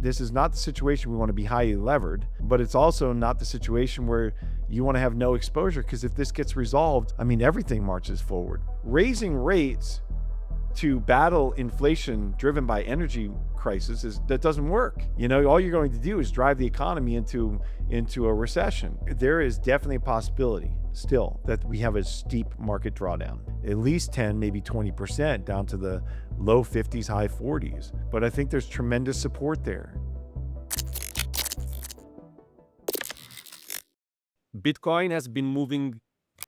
this is not the situation we want to be highly levered, but it's also not the situation where you want to have no exposure, because if this gets resolved, I mean, everything marches forward. Raising rates to battle inflation driven by energy crisis that doesn't work. All you're going to do is drive the economy into a recession. There is definitely a possibility still that we have a steep market drawdown, at least 10, maybe 20% down to the low 50s, high 40s. But I think there's tremendous support there. Bitcoin has been moving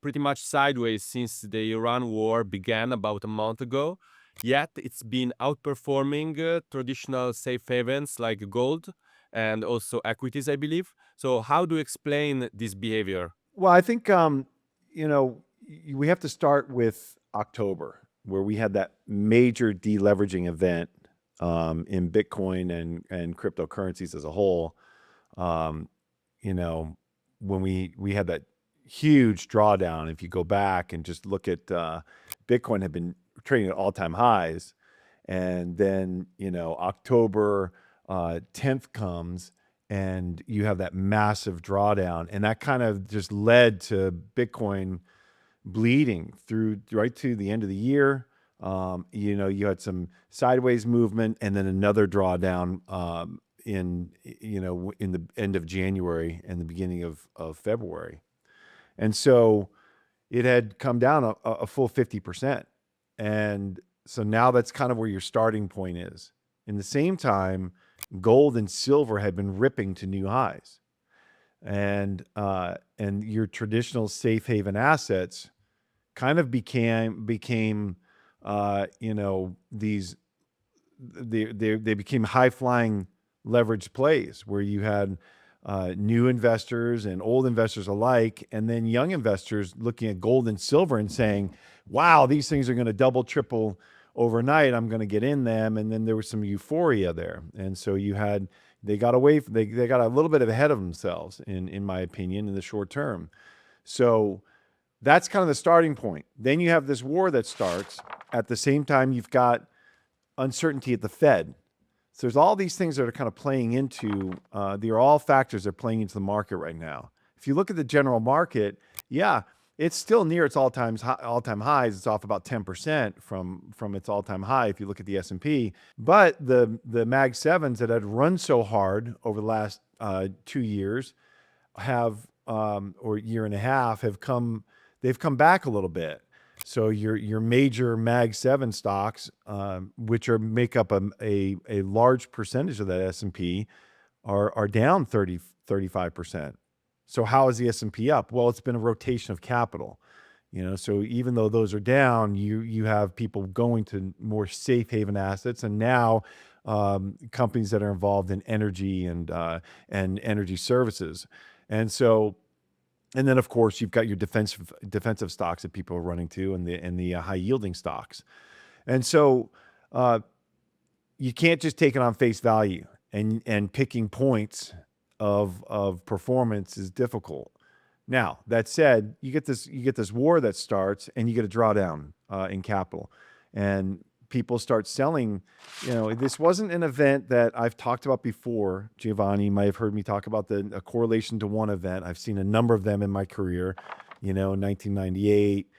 pretty much sideways since the Iran war began about a month ago, yet it's been outperforming traditional safe havens like gold and also equities, I believe. So how do you explain this behavior? Well, I think, we have to start with October, where we had that major deleveraging event in Bitcoin and cryptocurrencies as a whole. Um, you know, when we had that huge drawdown, if you go back and just look at Bitcoin had been trading at all-time highs, and then October 10th comes and you have that massive drawdown, and that kind of just led to Bitcoin bleeding through right to the end of the year. You had some sideways movement and then another drawdown in the end of January and the beginning of February. And so it had come down a full 50%. And so now that's kind of where your starting point is. In the same time, gold and silver had been ripping to new highs. And your traditional safe haven assets kind of became these they became high flying leveraged plays where you had new investors and old investors alike, and then young investors looking at gold and silver and saying, wow, these things are going to double, triple overnight. I'm going to get in them. And then there was some euphoria there. And so they got a little bit ahead of themselves, in my opinion, in the short term. So that's kind of the starting point. Then you have this war that starts. At the same time, you've got uncertainty at the Fed. So there's all these things that are kind of playing into, they are all factors that are playing into the market right now. If you look at the general market, yeah, it's still near its all-time highs. It's off about 10% from its all-time high if you look at the S&P. But the Mag 7s that had run so hard over the last 2 years have, or year and a half, they've come back a little bit. So your major Mag 7 stocks, which make up a large percentage of that S&P, are down 35%. So how is the S&P up? Well, it's been a rotation of capital. So even though those are down, you have people going to more safe haven assets, and now companies that are involved in energy and energy services, and then of course you've got your defensive stocks that people are running to, and the high yielding stocks, and so you can't just take it on face value, and picking points of performance is difficult. Now, that said, you get this war that starts, and you get a drawdown in capital, and people start selling. This wasn't an event that I've talked about before. Giovanni, you might have heard me talk about a correlation to one event. I've seen a number of them in my career. 1998,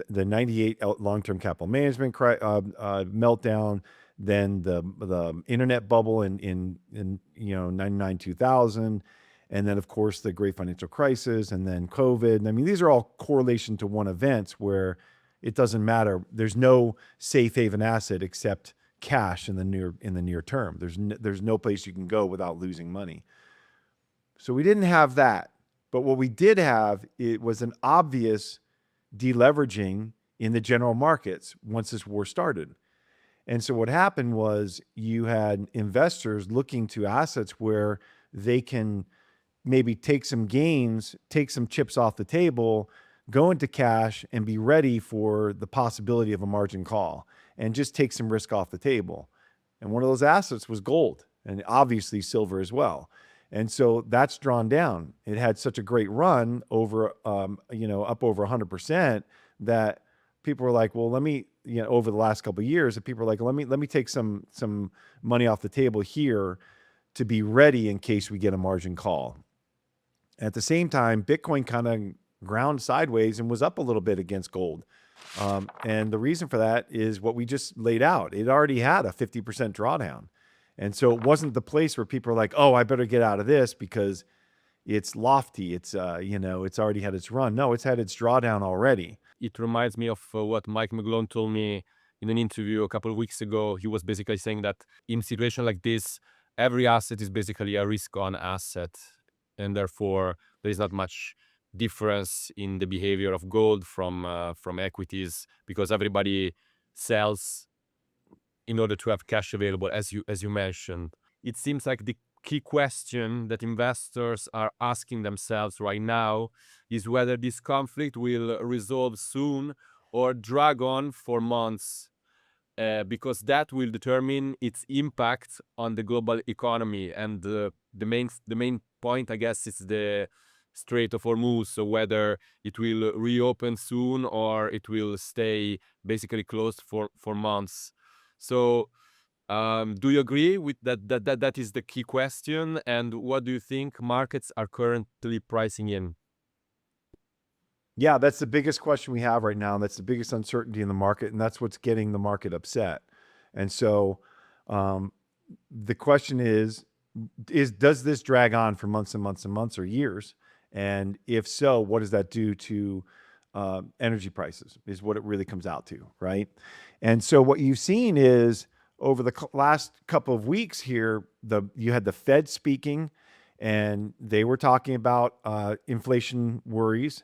the 98 long-term capital management meltdown, then the internet bubble in 99, 2000, and then of course the great financial crisis, and then COVID. I mean, these are all correlation to one events where it doesn't matter. There's no safe haven asset except cash in the near term. There's no place you can go without losing money. So we didn't have that, but what we did have, it was an obvious deleveraging in the general markets once this war started. And so what happened was you had investors looking to assets where they can maybe take some gains, take some chips off the table, go into cash, and be ready for the possibility of a margin call, and just take some risk off the table. And one of those assets was gold, and obviously silver as well. And so that's drawn down. It had such a great run over, up over 100%, that people were like, well, over the last couple of years, that people were like, let me take some money off the table here to be ready in case we get a margin call. At the same time, Bitcoin kind of ground sideways and was up a little bit against gold. And the reason for that is what we just laid out. It already had a 50% drawdown. And so it wasn't the place where people are like, oh, I better get out of this because it's lofty. It's, it's already had its run. No, it's had its drawdown already. It reminds me of what Mike McGlone told me in an interview a couple of weeks ago. He was basically saying that in a situation like this, every asset is basically a risk-on asset, and therefore there is not much difference in the behavior of gold from equities, because everybody sells in order to have cash available, as you mentioned. It seems like the key question that investors are asking themselves right now is whether this conflict will resolve soon or drag on for months, because that will determine its impact on the global economy. And the main point, I guess, is the Strait of Hormuz. So whether it will reopen soon or it will stay basically closed for months. So do you agree with that? That is the key question. And what do you think markets are currently pricing in? Yeah, that's the biggest question we have right now. And that's the biggest uncertainty in the market. And that's what's getting the market upset. And so the question is, does this drag on for months and months and months or years? And if so, what does that do to energy prices is what it really comes out to, right? And so what you've seen is over the last couple of weeks here, you had the Fed speaking, and they were talking about inflation worries.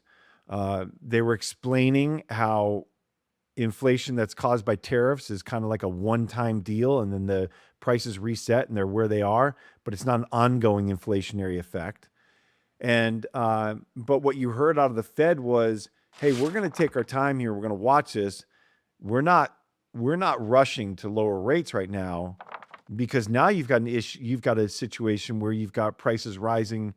They were explaining how inflation that's caused by tariffs is kind of like a one-time deal, and then the prices reset and they're where they are, but it's not an ongoing inflationary effect. And but what you heard out of the Fed was, hey, we're going to take our time here. We're going to watch this. We're not rushing to lower rates right now, because now you've got an issue. You've got a situation where you've got prices rising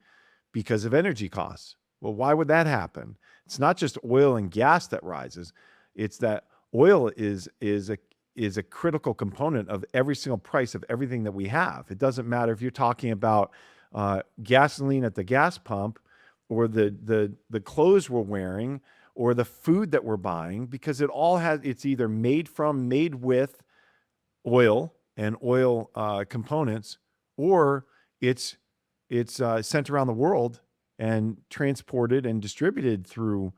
because of energy costs. Well, why would that happen? It's not just oil and gas that rises. It's that oil is a critical component of every single price of everything that we have. It doesn't matter if you're talking about gasoline at the gas pump, or the clothes we're wearing, or the food that we're buying, because it's either made with oil and oil components, or it's sent around the world and transported and distributed through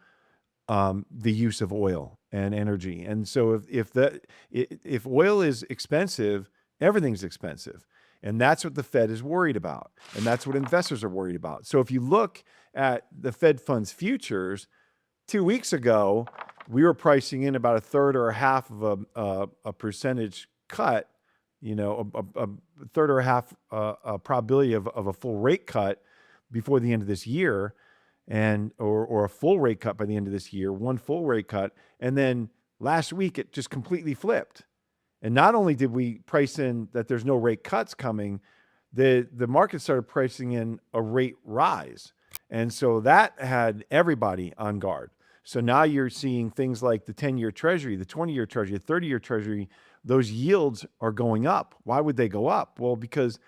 the use of oil and energy. And so if oil is expensive, everything's expensive. And that's what the Fed is worried about. And that's what investors are worried about. So if you look at the Fed funds futures, 2 weeks ago, we were pricing in about a third or a half of a percentage cut, a third or a half a probability of a full rate cut before the end of this year, or a full rate cut by the end of this year, one full rate cut. And then last week, it just completely flipped. And not only did we price in that there's no rate cuts coming, the market started pricing in a rate rise. And so that had everybody on guard. So now you're seeing things like the 10-year Treasury, the 20-year Treasury, the 30-year Treasury, those yields are going up. Why would they go up? Well, because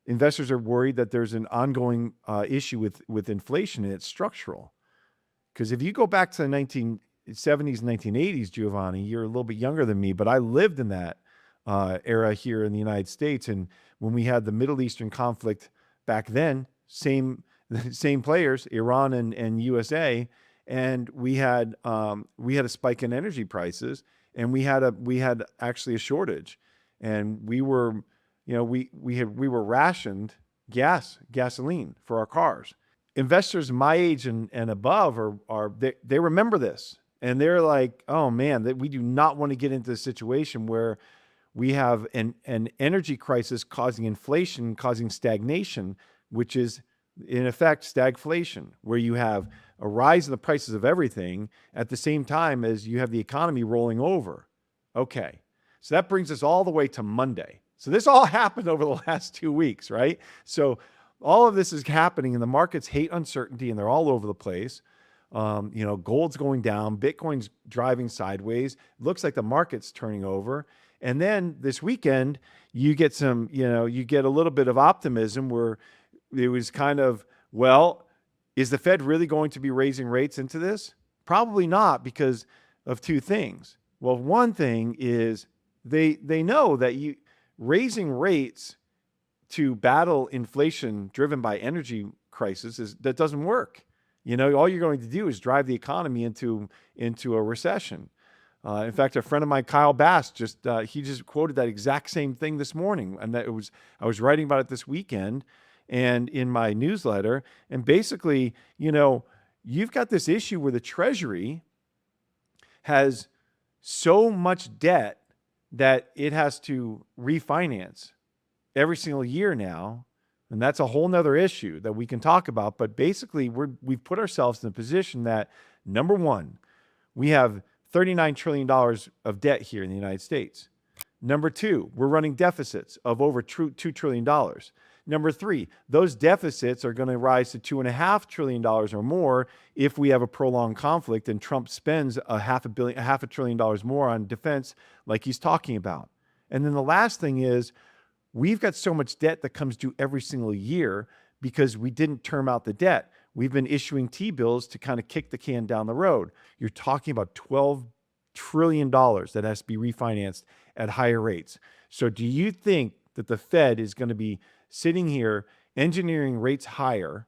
investors are worried that there's an ongoing issue with inflation, and it's structural. Because if you go back to the 1970s and 1980s, Giovanni, you're a little bit younger than me, but I lived in that era here in the United States. And when we had the Middle Eastern conflict back then, same players, Iran and USA, and we had a spike in energy prices, and we had actually a shortage, and we were rationed gasoline for our cars. Investors my age and above they remember this, and they're like, oh man, that we do not want to get into a situation where we have an energy crisis causing inflation, causing stagnation, which is in effect stagflation, where you have a rise in the prices of everything at the same time as you have the economy rolling over. Okay, so that brings us all the way to Monday. So this all happened over the last 2 weeks, right? So all of this is happening, and the markets hate uncertainty, and they're all over the place. Gold's going down, Bitcoin's driving sideways. Looks like the market's turning over. And then this weekend, you get you get a little bit of optimism where it was kind of, well, is the Fed really going to be raising rates into this? Probably not, because of two things. Well, one thing is they know that raising rates to battle inflation driven by energy crisis that doesn't work. All you're going to do is drive the economy into a recession. In fact, a friend of mine, Kyle Bass, he just quoted that exact same thing this morning, and I was writing about it this weekend, and in my newsletter, and basically, you've got this issue where the Treasury has so much debt that it has to refinance every single year now. And that's a whole nother issue that we can talk about. But basically, we've put ourselves in a position that, number one, we have $39 trillion of debt here in the United States. Number two, we're running deficits of over $2 trillion. Number three, those deficits are going to rise to $2.5 trillion or more if we have a prolonged conflict and Trump spends half a trillion dollars more on defense like he's talking about. And then the last thing is, we've got so much debt that comes due every single year because we didn't term out the debt. We've been issuing T-bills to kind of kick the can down the road. You're talking about $12 trillion that has to be refinanced at higher rates. So do you think that the Fed is going to be sitting here engineering rates higher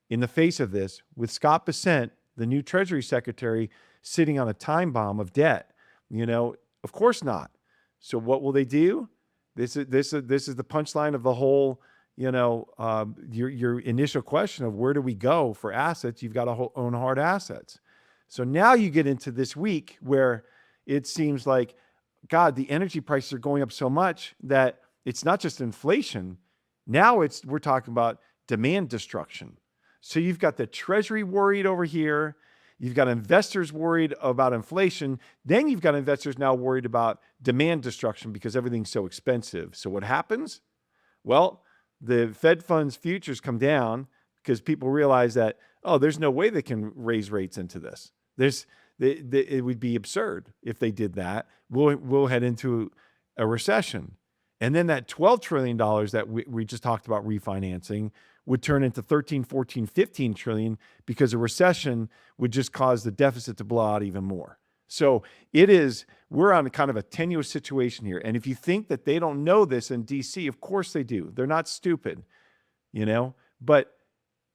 in the face of this, with Scott Bessent, the new Treasury Secretary, sitting on a time bomb of debt? Of course not. So what will they do? This is the punchline of the whole, your initial question of where do we go for assets? You've got to own hard assets. So now you get into this week where it seems like, God, the energy prices are going up so much that it's not just inflation. Now we're talking about demand destruction. So you've got the Treasury worried over here. You've got investors worried about inflation. Then you've got investors now worried about demand destruction because everything's so expensive. So what happens? Well, the Fed funds futures come down because people realize that, there's no way they can raise rates into this. It would be absurd if they did that. We'll head into a recession. And then that $12 trillion that we just talked about refinancing would turn into 13, 14, 15 trillion because a recession would just cause the deficit to blow out even more. So we're on kind of a tenuous situation here. And if you think that they don't know this in DC, of course they do. They're not stupid, But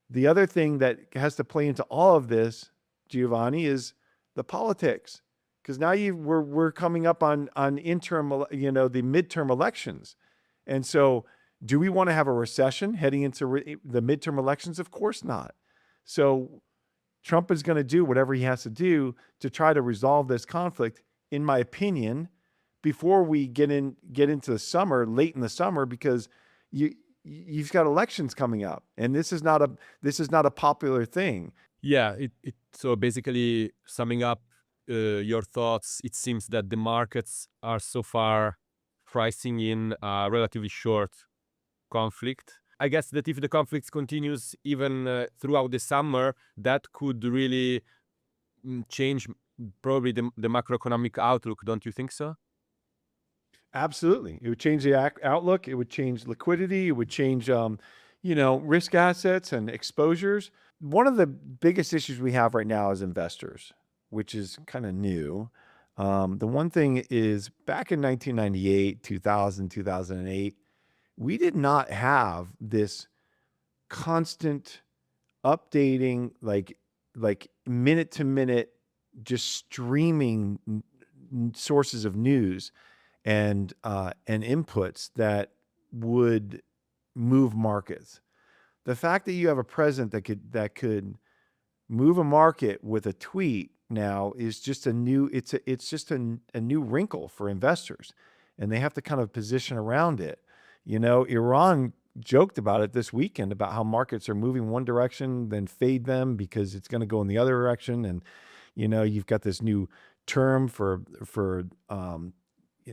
the other thing that has to play into all of this, Giovanni, is the politics. Because now we're coming up on interim, the midterm elections. And so do we want to have a recession heading into the midterm elections? Of course not. So Trump is going to do whatever he has to do to try to resolve this conflict, in my opinion, before we get into the summer, late in the summer, because you've got elections coming up, and this is not a popular thing. Yeah, so basically summing up your thoughts, it seems that the markets are so far pricing in a relatively short conflict. I guess that if the conflict continues even throughout the summer, that could really change probably the macroeconomic outlook. Don't you think so? Absolutely. It would change the outlook. It would change liquidity. It would change, risk assets and exposures. One of the biggest issues we have right now as investors, which is kind of new. The one thing is, back in 1998, 2000, 2008, we did not have this constant updating, like minute to minute, just streaming sources of news and inputs that would move markets. The fact that you have a president that could move a market with a tweet now is just a new wrinkle for investors, and they have to kind of position around it. Iran joked about it this weekend about how markets are moving one direction, then fade them because it's going to go in the other direction. And, you've got this new term for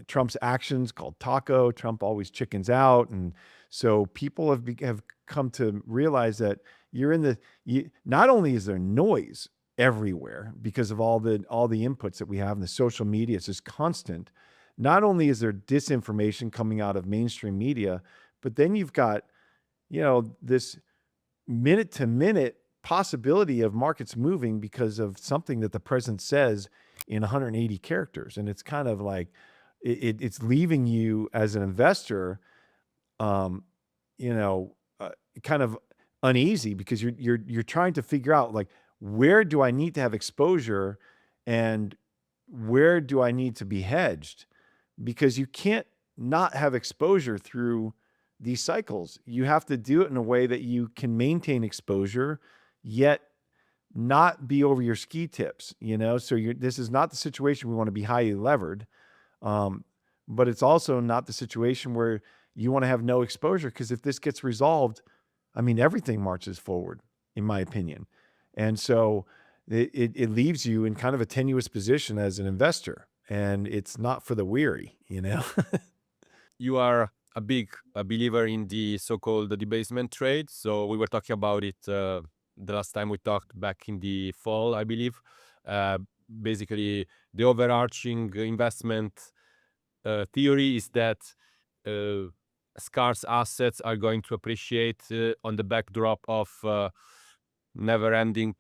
Trump's actions called taco. Trump always chickens out. And so people have come to realize that not only is there noise everywhere because of all the inputs that we have in the social media, it's just constant, not only is there disinformation coming out of mainstream media, but then you've got, this minute to minute possibility of markets moving because of something that the president says in 180 characters. And it's kind of like it's leaving you as an investor, um, you know, kind of uneasy because you're trying to figure out, like, where do I need to have exposure and where do I need to be hedged? Because you can't not have exposure through these cycles. You have to do it in a way that you can maintain exposure, yet not be over your ski tips, So this is not the situation we want to be highly levered. Um, but it's also not the situation where you want to have no exposure, because if this gets resolved, I mean, everything marches forward, in my opinion. And so it leaves you in kind of a tenuous position as an investor, and it's not for the weary. You are a big believer in the so-called debasement trade. So we were talking about it the last time we talked back in the fall, I believe. Uh, Basically, the overarching investment theory is that uh, scarce assets are going to appreciate on the backdrop of never-ending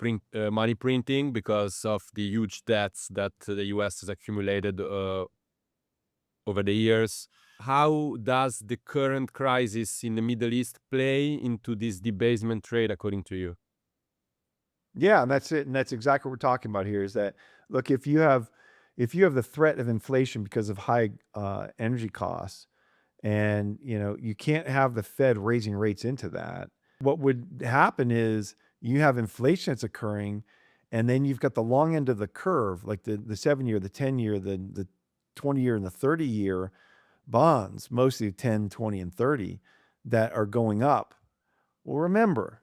money printing because of the huge debts that the U.S. has accumulated over the years. How does the current crisis in the Middle East play into this debasement trade, according to you? Yeah, and that's it. And that's exactly what we're talking about here, is that, look, if you have the threat of inflation because of high energy costs, and you can't have the Fed raising rates into that. What would happen is you have inflation that's occurring, and then you've got the long end of the curve, like the 7-year, the 10-year, the 20-year, and the 30-year bonds, mostly 10, 20, and 30, that are going up. Well, remember,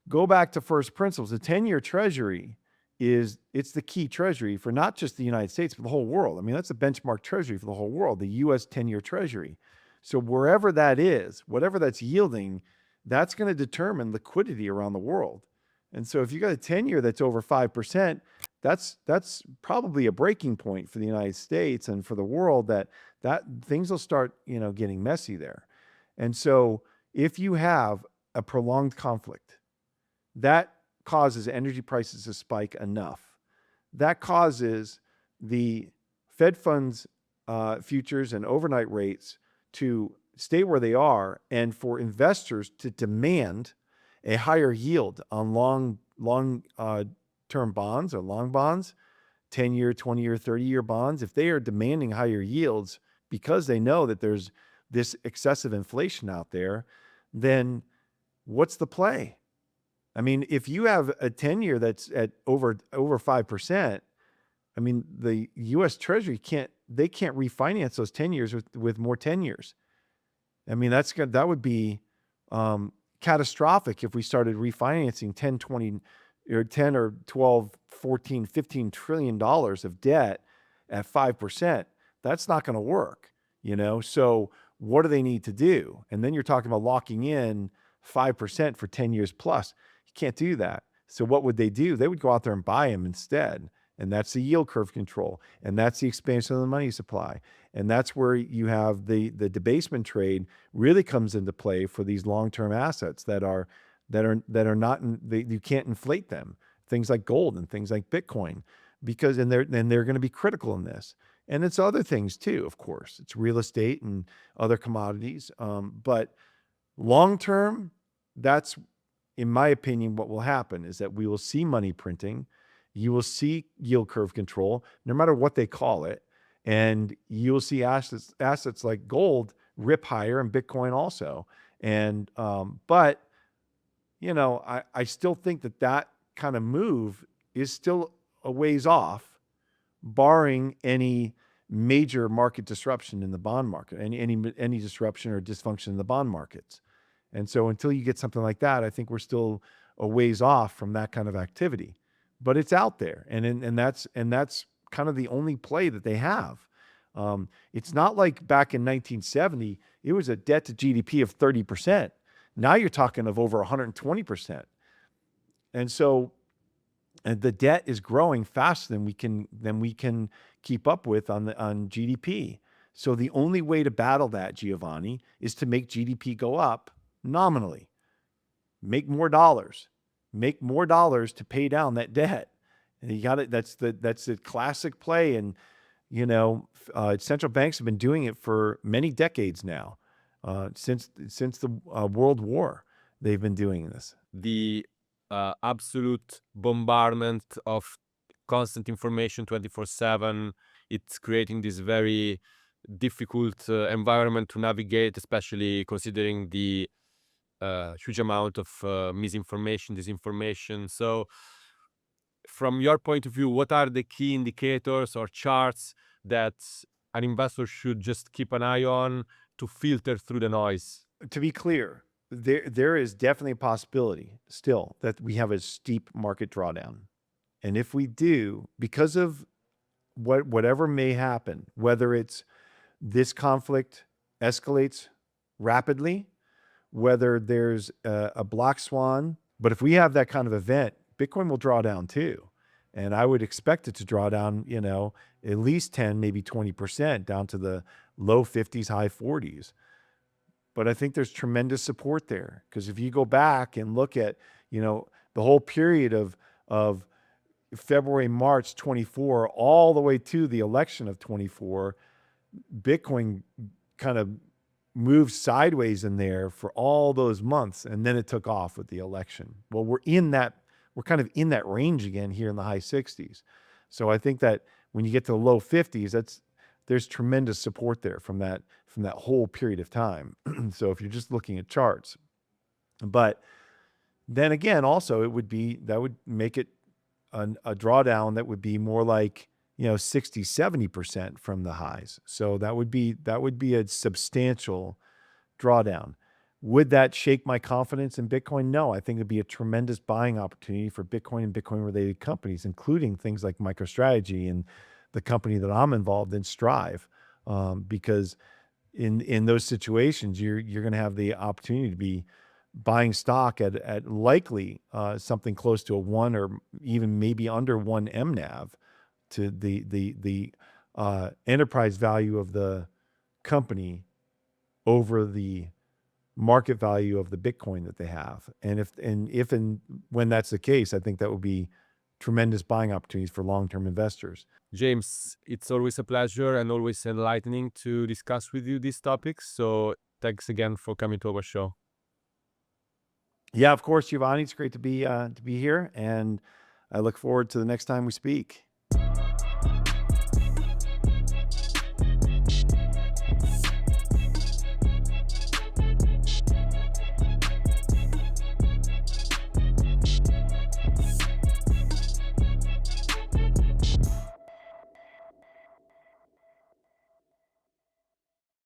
go back to first principles. The 10-year treasury it's the key treasury for not just the United States, but the whole world. I mean, that's a benchmark treasury for the whole world, the US 10-year treasury. So wherever that is, whatever that's yielding, that's going to determine liquidity around the world. And so if you got a 10-year that's over 5%, that's probably a breaking point for the United States and for the world, that things will start, getting messy there. And so if you have a prolonged conflict, that causes energy prices to spike enough. That causes the Fed funds futures and overnight rates to stay where they are, and for investors to demand a higher yield on long term bonds or long bonds, 10-year, 20-year, 30-year bonds. If they are demanding higher yields because they know that there's this excessive inflation out there, then what's the play? I mean, if you have a 10-year that's at over 5%, I mean, the U.S. Treasury can't refinance those 10 years with more 10 years. I mean, that would be catastrophic if we started refinancing 10, 20, or 10 or 12, 14, 15 trillion dollars of debt at 5%. That's not going to work, So what do they need to do? And then you're talking about locking in 5% for 10 years plus. You can't do that. So what would they do? They would go out there and buy them instead. And that's the yield curve control. And that's the expansion of the money supply. And that's where you have the debasement trade really comes into play for these long-term assets that are not, you can't inflate them. Things like gold and things like Bitcoin, because they're going to be critical in this. And it's other things too, of course. It's real estate and other commodities. But long-term, that's, in my opinion, what will happen is that we will see money printing. You will see yield curve control, no matter what they call it. And you'll see assets like gold rip higher, and Bitcoin also. And, but, I still think that kind of move is still a ways off, barring any major market disruption in the bond market, any disruption or dysfunction in the bond markets. And so until you get something like that, I think we're still a ways off from that kind of activity. But it's out there, and that's kind of the only play that they have. It's not like back in 1970, it was a debt to GDP of 30%. Now you're talking of over 120%. And so the debt is growing faster than we can keep up with on GDP. So the only way to battle that, Giovanni, is to make GDP go up nominally, make more dollars to pay down that debt. And you got it. That's the classic play. And, central banks have been doing it for many decades now, since the World War. They've been doing this. The absolute bombardment of constant information 24/7, it's creating this very difficult environment to navigate, especially considering the huge amount of misinformation, disinformation. So from your point of view, what are the key indicators or charts that an investor should just keep an eye on to filter through the noise? To be clear, there is definitely a possibility still that we have a steep market drawdown. And if we do, because of whatever may happen, whether it's this conflict escalates rapidly, whether there's a black swan, but if we have that kind of event, Bitcoin will draw down too. And I would expect it to draw down, at least 10, maybe 20% down to the low 50s, high 40s. But I think there's tremendous support there, because if you go back and look at, the whole period of February, March 24, all the way to the election of 24, Bitcoin kind of moved sideways in there for all those months, and then it took off with the election. Well, we're kind of in that range again here in the high 60s. So I think that when you get to the low 50s, there's tremendous support there from that whole period of time. So if you're just looking at charts, but then again, also that would make it a drawdown that would be more like 60, 70% from the highs. So that would be a substantial drawdown. Would that shake my confidence in Bitcoin? No, I think it'd be a tremendous buying opportunity for Bitcoin and Bitcoin related companies, including things like MicroStrategy and the company that I'm involved in, Strive, because in those situations, you're going to have the opportunity to be buying stock at likely something close to a 1 or even maybe under 1 MNAV to the enterprise value of the company over the market value of the Bitcoin that they have. And if and when that's the case, I think that would be tremendous buying opportunities for long-term investors. James, it's always a pleasure and always enlightening to discuss with you these topics. So thanks again for coming to our show. Yeah, of course, Giovanni. It's great to be here, and I look forward to the next time we speak.